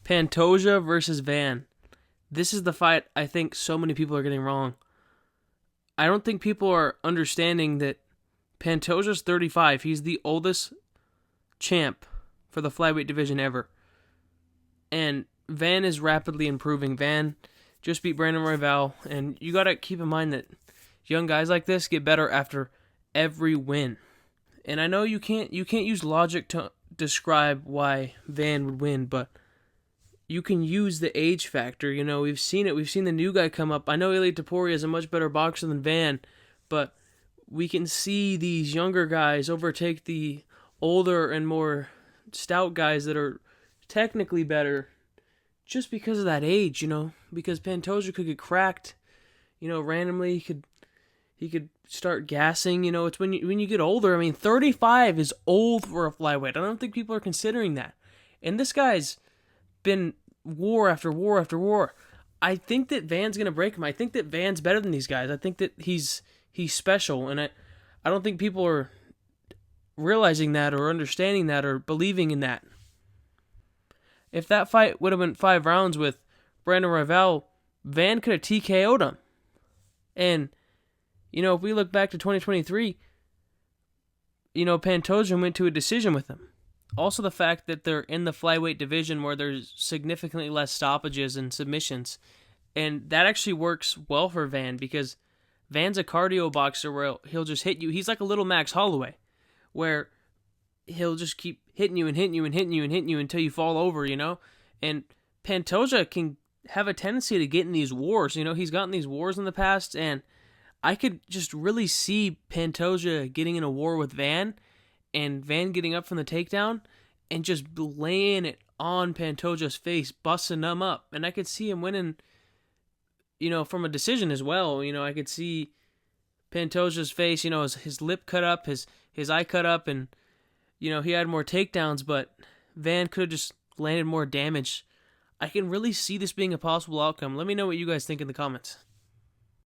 Pantoja versus Van. This is the fight I think so many people are getting wrong. I don't think people are understanding that Pantoja's 35. He's the oldest champ for the flyweight division ever. And Van is rapidly improving. Van just beat Brandon Royval, and you got to keep in mind that young guys like this get better after every win. And I know you can't use logic to describe why Van would win, but you can use the age factor. You know, we've seen it. We've seen the new guy come up. I know Ilia Topuria is a much better boxer than Van, but we can see these younger guys overtake the older and more stout guys that are technically better just because of that age, you know, because Pantoja could get cracked, you know, randomly. He could start gassing, you know. It's when you get older. I mean, 35 is old for a flyweight. I don't think people are considering that. And this guy's been war after war after war. I think that Van's gonna break him. I think that Van's better than these guys. I think that he's special, and I don't think people are realizing that or understanding that or believing in that. If that fight would have been 5 rounds with Brandon Royval, Van could have TKO'd him. And, you know, if we look back to 2023, you know, Pantoja went to a decision with him. Also the fact that they're in the flyweight division where there's significantly less stoppages and submissions. And that actually works well for Van because Van's a cardio boxer where he'll just hit you. He's like a little Max Holloway where he'll just keep hitting you and hitting you and hitting you and hitting you until you fall over, you know? And Pantoja can have a tendency to get in these wars. You know, he's gotten these wars in the past, and I could just really see Pantoja getting in a war with Van and Van getting up from the takedown and just laying it on Pantoja's face, busting him up. And I could see him winning, you know, from a decision as well. You know, I could see Pantoja's face, you know, his lip cut up, his eye cut up, and, you know, he had more takedowns, but Van could have just landed more damage. I can really see this being a possible outcome. Let me know what you guys think in the comments.